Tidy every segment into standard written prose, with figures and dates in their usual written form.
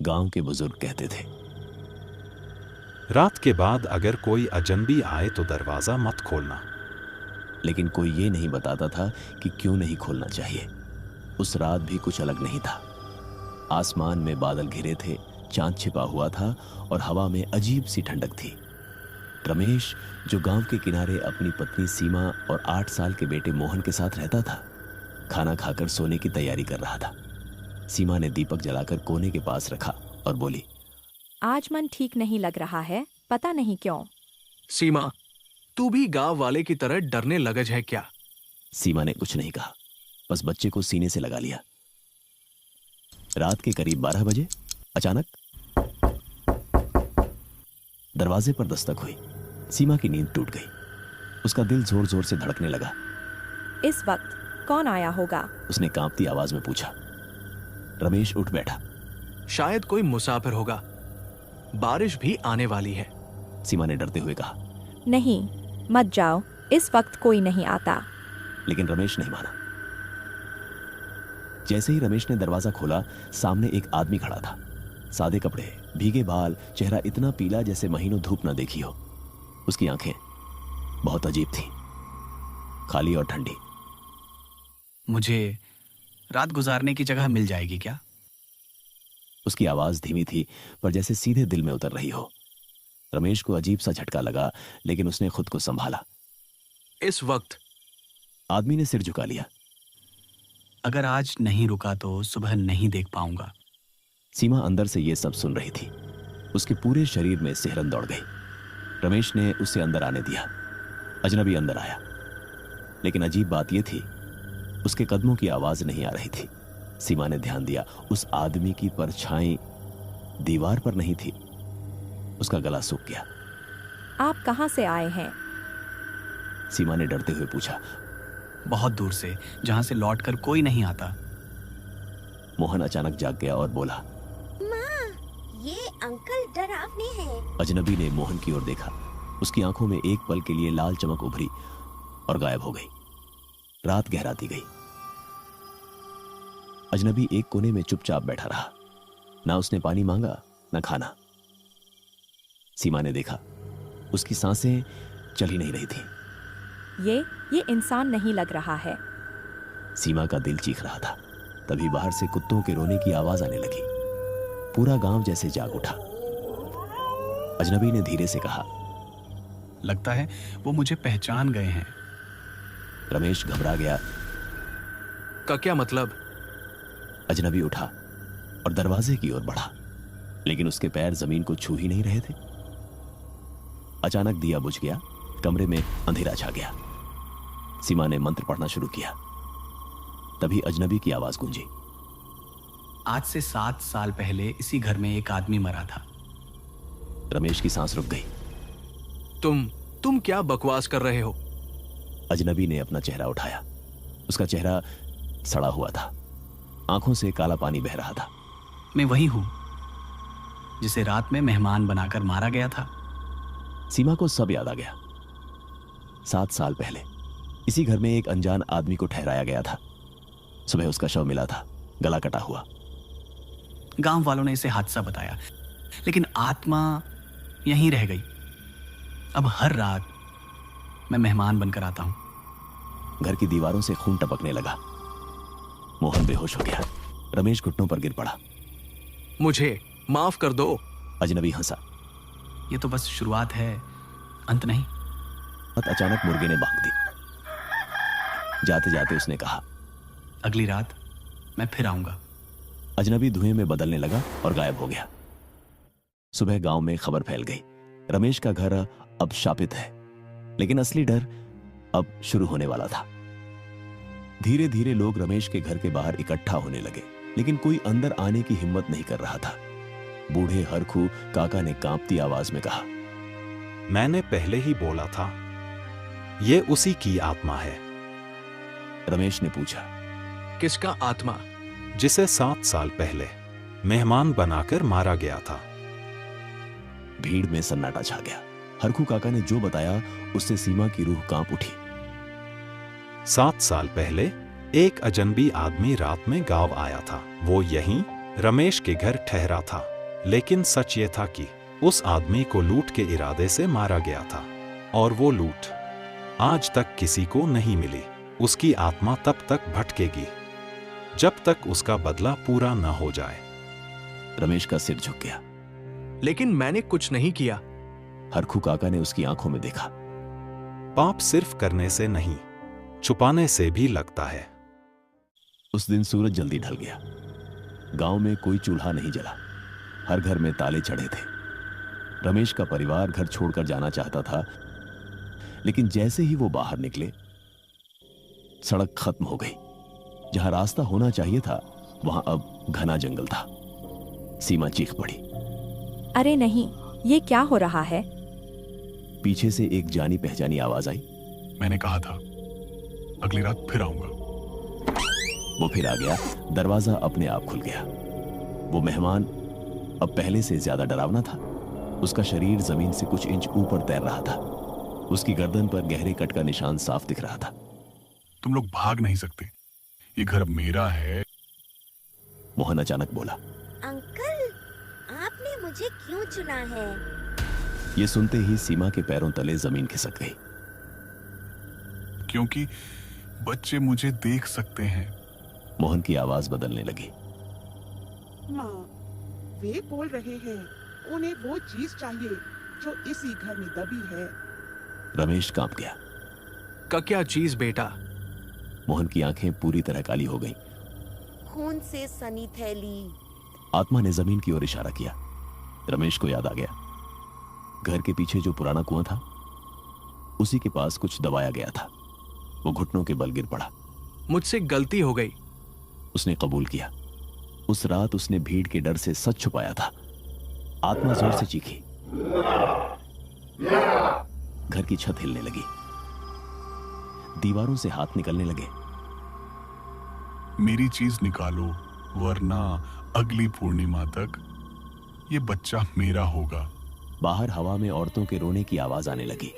गांव के बुजुर्ग कहते थे, रात के बाद अगर कोई अजनबी आए तो दरवाजा मत खोलना। लेकिन कोई ये नहीं बताता था कि क्यों नहीं खोलना चाहिए। उस रात भी कुछ अलग नहीं था। आसमान में बादल घिरे थे, चांद छिपा हुआ था और हवा में अजीब सी ठंडक थी। रमेश, जो गांव के किनारे अपनी पत्नी सीमा और 8 साल के बेटे मोहन के साथ रहता था, खाना खाकर सोने की तैयारी कर रहा था। सीमा ने दीपक जलाकर कोने के पास रखा और बोली, आज मन ठीक नहीं लग रहा है, पता नहीं क्यों। सीमा, तू भी गांव वाले की तरह डरने लगज है क्या? सीमा ने कुछ नहीं कहा, बस बच्चे को सीने से लगा लिया। रात के करीब 12 बजे अचानक दरवाजे पर दस्तक हुई। सीमा की नींद टूट गई। उसका दिल जोर जोर से धड़कने लगा। इस वक्त कौन आया होगा? उसने कांपती आवाज में पूछा। रमेश उठ बैठा। शायद कोई मुसाफिर होगा, बारिश भी आने वाली है। सीमा ने डरते हुए कहा। नहीं, मत जाओ, इस वक्त कोई नहीं आता। लेकिन रमेश नहीं माना। जैसे ही रमेश ने दरवाजा खोला, सामने एक आदमी खड़ा था। सादे कपड़े, भीगे बाल, चेहरा इतना पीला जैसे महीनों धूप ना देखी हो। उसकी आंखें बहुत अजीब थीं, खाली और ठंडी। मुझे रात गुजारने की जगह मिल जाएगी क्या? उसकी आवाज धीमी थी, पर जैसे सीधे दिल में उतर रही हो। रमेश को अजीब सा झटका लगा, लेकिन उसने खुद को संभाला। इस वक्त? आदमी ने सिर झुका लिया। अगर आज नहीं रुका तो सुबह नहीं देख पाऊंगा। सीमा अंदर से ये सब सुन रही थी। उसके पूरे शरीर में सिहरन दौड़ गई। रमेश ने उसे अंदर आने दिया। अजनबी अंदर आया, लेकिन अजीब बात यह थी, उसके कदमों की आवाज नहीं आ रही थी। सीमा ने ध्यान दिया, उस आदमी की परछाई दीवार पर नहीं थी। उसका गला सूख गया। आप कहां से आए हैं? सीमा ने डरते हुए पूछा। बहुत दूर से, जहां से लौटकर कोई नहीं आता। मोहन अचानक जाग गया और बोला, माँ, ये अंकल डरावने हैं। अजनबी ने मोहन की ओर देखा। उसकी आंखों में एक पल के लिए लाल चमक उभरी और गायब हो गई। रात गहराती गई। अजनबी एक कोने में चुपचाप बैठा रहा। ना उसने पानी मांगा, ना खाना। सीमा ने देखा, उसकी सांसें चल ही नहीं रही थी। ये इंसान नहीं लग रहा है। सीमा का दिल चीख रहा था। तभी बाहर से कुत्तों के रोने की आवाज आने लगी। पूरा गांव जैसे जाग उठा। अजनबी ने धीरे से कहा, लगता है वो मुझे पहचान गए हैं। रमेश घबरा गया। का क्या मतलब? अजनबी उठा और दरवाजे की ओर बढ़ा, लेकिन उसके पैर जमीन को छू ही नहीं रहे थे। अचानक दिया बुझ गया। कमरे में अंधेरा छा गया। सीमा ने मंत्र पढ़ना शुरू किया। तभी अजनबी की आवाज गूंजी। आज से 7 साल पहले इसी घर में एक आदमी मरा था। रमेश की सांस रुक गई। तुम क्या बकवास कर रहे हो? अजनबी ने अपना चेहरा उठाया। उसका चेहरा सड़ा हुआ था। आंखों से काला पानी बह रहा था। मैं वही हूं जिसे रात में मेहमान बनाकर मारा गया था। सीमा को सब याद आ गया। 7 साल पहले इसी घर में एक अनजान आदमी को ठहराया गया था। सुबह उसका शव मिला था, गला कटा हुआ। गांव वालों ने इसे हादसा बताया, लेकिन आत्मा यहीं रह गई। अब हर रात मैं मेहमान बनकर आता हूं। घर की दीवारों से खून टपकने लगा। मोहन बेहोश हो गया। रमेश घुटनों पर गिर पड़ा। मुझे माफ कर दो। अजनबी हंसा। ये तो बस शुरुआत है, अंत नहीं। अचानक मुर्गे ने बांग दी। जाते जाते उसने कहा, अगली रात मैं फिर आऊंगा। अजनबी धुएं में बदलने लगा और गायब हो गया। सुबह गांव में खबर फैल गई, रमेश का घर अब शापित है। लेकिन असली डर अब शुरू होने वाला था। धीरे धीरे लोग रमेश के घर के बाहर इकट्ठा होने लगे, लेकिन कोई अंदर आने की हिम्मत नहीं कर रहा था। बूढ़े हरखू काका ने कांपती आवाज में कहा, मैंने पहले ही बोला था, ये उसी की आत्मा है। रमेश ने पूछा, किसका आत्मा? जिसे 7 साल पहले मेहमान बनाकर मारा गया था। भीड़ में सन्नाटा छा गया। हरखू काका ने जो बताया उससे सीमा की रूह कांप उठी। 7 साल पहले एक अजनबी आदमी रात में गांव आया था। वो यहीं रमेश के घर ठहरा था। लेकिन सच ये था कि उस आदमी को लूट के इरादे से मारा गया था, और वो लूट आज तक किसी को नहीं मिली। उसकी आत्मा तब तक भटकेगी जब तक उसका बदला पूरा न हो जाए। रमेश का सिर झुक गया। लेकिन मैंने कुछ नहीं किया। हरखू काका ने उसकी आंखों में देखा। पाप सिर्फ करने से नहीं, छुपाने से भी लगता है। उस दिन सूरज जल्दी ढल गया। गांव में कोई चूल्हा नहीं जला, हर घर में ताले चढ़े थे। रमेश का परिवार घर छोड़कर जाना चाहता था, लेकिन जैसे ही वो बाहर निकले, सड़क खत्म हो गई। जहां रास्ता होना चाहिए था, वहां अब घना जंगल था। सीमा चीख पड़ी। अरे नहीं, ये क्या हो रहा है? पीछे से एक जानी पहचानी आवाज आई। मैंने कहा था अगली रात फिर आऊंगा। वो फिर आ गया। दरवाजा अपने आप खुल गया। वो मेहमान अब पहले से ज्यादा डरावना था। उसका शरीर जमीन से कुछ इंच ऊपर तैर रहा था। उसकी गर्दन पर गहरे कट का निशान साफ दिख रहा था। तुम लोग भाग नहीं सकते, ये घर अब मेरा है। मोहन अचानक बोला। अंकल, आपने मुझे क्यों चुना है? ये सुनते ही सीमा के पैरों तले जमीन खिसक गई। क्योंकि बच्चे मुझे देख सकते हैं। मोहन की आवाज बदलने लगी। माँ, वे बोल रहे हैं उन्हें वो चीज चाहिए जो इसी घर में दबी है। रमेश कांप गया। का क्या चीज बेटा? मोहन की आंखें पूरी तरह काली हो गईं। खून से सनी थैली। आत्मा ने जमीन की ओर इशारा किया। रमेश को याद आ गया, घर के पीछे जो पुराना कुआं था, उसी के पास कुछ दबाया गया था। वो घुटनों के बल गिर पड़ा। मुझसे गलती हो गई। उसने कबूल किया। उस रात उसने भीड़ के डर से सच छुपाया था। आत्मा जोर से चीखी। घर की छत हिलने लगी। दीवारों से हाथ निकलने लगे। मेरी चीज निकालो, वरना अगली पूर्णिमा तक ये बच्चा मेरा होगा। बाहर हवा में औरतों के रोने की आवाज आने लगी,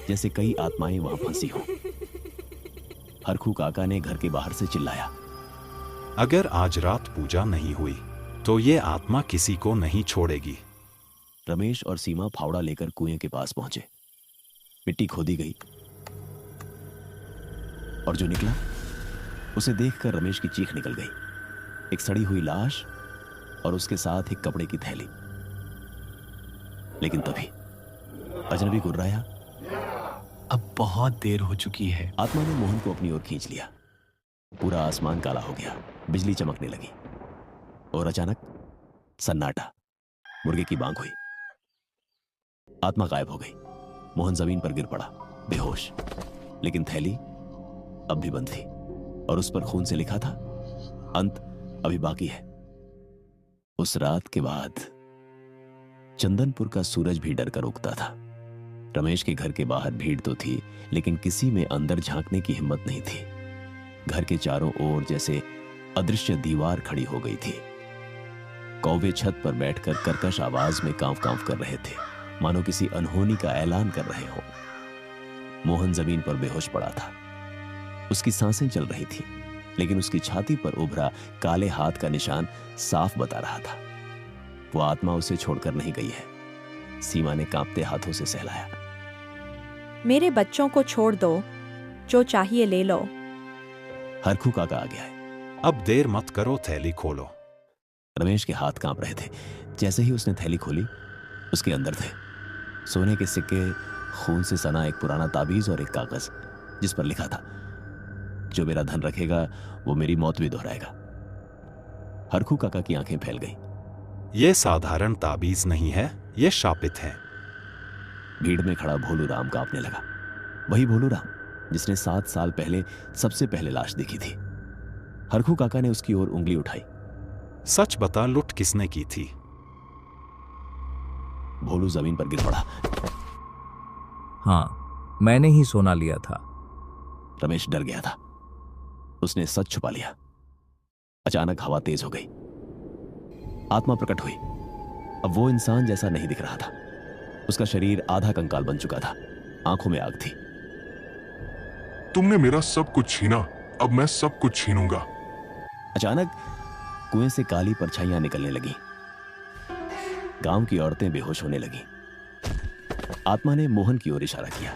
जैसे कई आत्माएं वहां फंसी हों। हरखू काका ने घर के बाहर से चिल्लाया। अगर आज रात पूजा नहीं हुई तो ये आत्मा किसी को नहीं छोड़ेगी। रमेश और सीमा फावड़ा लेकर कुएं के पास पहुंचे। मिट्टी खोदी गई और जो निकला उसे देखकर रमेश की चीख निकल गई। एक सड़ी हुई लाश और उसके साथ एक कपड़े की थैली। लेकिन तभी अजनबी गुर्राया। अब बहुत देर हो चुकी है। आत्मा ने मोहन को अपनी ओर खींच लिया। पूरा आसमान काला हो गया, बिजली चमकने लगी और अचानक सन्नाटा। मुर्गे की बांग हुई। आत्मा गायब हो गई। मोहन जमीन पर गिर पड़ा, बेहोश। लेकिन थैली अब भी बंद थी और उस पर खून से लिखा था, अंत अभी बाकी है। उस रात के बाद चंदनपुर का सूरज भी डर कर उगता था। रमेश के घर के बाहर भीड़ तो थी, लेकिन किसी में अंदर झांकने की हिम्मत नहीं थी। घर के चारों ओर जैसे अदृश्य दीवार खड़ी हो गई थी। कौवे छत पर बैठकर कर्कश आवाज में कांव कांव कर रहे थे, मानो किसी अनहोनी का ऐलान कर रहे हो। मोहन जमीन पर बेहोश पड़ा था। उसकी सांसें चल रही थी, लेकिन उसकी छाती पर उभरा काले हाथ का निशान साफ बता रहा था, वो आत्मा उसे छोड़कर नहीं गई है। सीमा ने कांपते हाथों से सहलाया। मेरे बच्चों को छोड़ दो, जो चाहिए ले लो। हरखू काका आ गया है। अब देर मत करो, थैली खोलो। रमेश के हाथ कांप रहे थे। जैसे ही उसने थैली खोली, उसके अंदर थे सोने के सिक्के, खून से सना एक पुराना ताबीज और एक कागज जिस पर लिखा था, जो मेरा धन रखेगा वो मेरी मौत भी दोहराएगा। हरखू काका की आंखें फैल गई। ये साधारण ताबीज नहीं है, ये शापित है। भीड़ में खड़ा भोलू राम कांपने लगा। वही भोलू राम जिसने 7 साल पहले सबसे पहले लाश देखी थी। हरखू काका ने उसकी ओर उंगली उठाई। सच बता, लूट किसने की थी? भोलू जमीन पर गिर पड़ा। हाँ, मैंने ही सोना लिया था। रमेश डर गया था। उसने सच छुपा लिया। अचानक हवा तेज हो गई। आत्मा प्रकट हुई। अब वो इंसान जैसा नहीं दिख रहा था। उसका शरीर आधा कंकाल बन चुका था। आंखों में आग थी। तुमने मेरा सब कुछ छीना, अब मैं सब कुछ छीनूंगा। अचानक कुएं से काली परछाइयां निकलने लगी। गांव की औरतें बेहोश होने लगीं। आत्मा ने मोहन की ओर इशारा किया।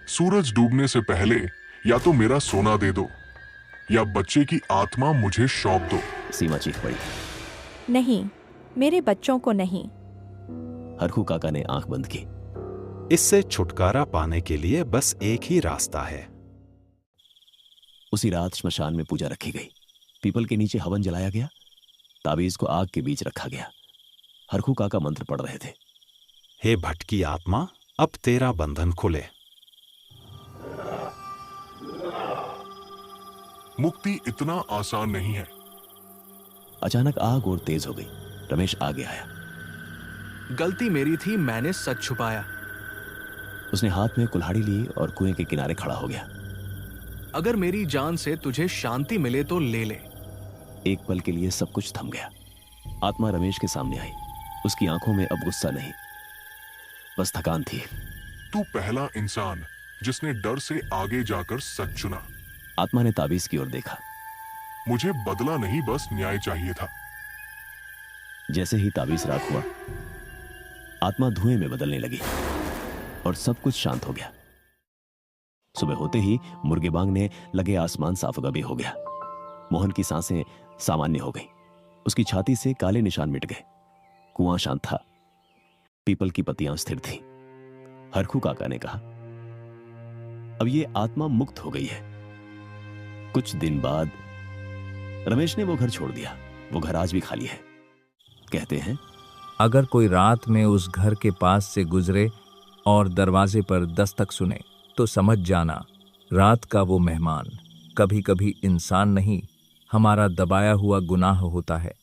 सूरज डूबने से पहले या तो मेरा सोना दे दो या बच्चे की आत्मा मुझे सौंप दो। सीमा चीख पड़ी। नहीं, मेरे बच्चों को नहीं। हरखू काका ने आंख बंद की। इससे छुटकारा पाने के लिए बस एक ही रास्ता है। उसी रात श्मशान में पूजा रखी गई। पीपल के नीचे हवन जलाया गया। ताबीज को आग के बीच रखा गया। हरखू काका मंत्र पढ़ रहे थे। हे भटकी आत्मा, अब तेरा बंधन खुले। मुक्ति इतना आसान नहीं है। अचानक आग और तेज हो गई। रमेश आगे आया। गलती मेरी थी, मैंने सच छुपाया। उसने हाथ में कुल्हाड़ी ली और कुएं के किनारे खड़ा हो गया। अगर मेरी जान से तुझे शांति मिले तो ले ले। एक पल के लिए सब कुछ थम गया। आत्मा रमेश के सामने आई। उसकी आंखों में अब गुस्सा नहीं, बस थकान थी। तू पहला इंसान जिसने डर से आगे जाकर सच चुना। आत्मा ने ताबीज की ओर देखा। मुझे बदला नहीं, बस न्याय चाहिए था। जैसे ही ताबीज राख हुआ, आत्मा धुएं में बदलने लगी और सब कुछ शांत हो गया। सुबह होते ही मुर्गे बांगने लगे आसमान साफ गबे हो गया। मोहन की सांसें सामान्य हो गई। उसकी छाती से काले निशान मिट गए। कुआं शांत था। पीपल की पत्तियां स्थिर थीं। हरखू काका ने कहा, अब ये आत्मा मुक्त हो गई है। कुछ दिन बाद रमेश ने वो घर छोड़ दिया। वो घर आज भी खाली है। कहते हैं, अगर कोई रात में उस घर के पास से गुजरे और दरवाजे पर दस्तक सुने तो समझ जाना रात का वो मेहमान कभी कभी इंसान नहीं, हमारा दबाया हुआ गुनाह होता है।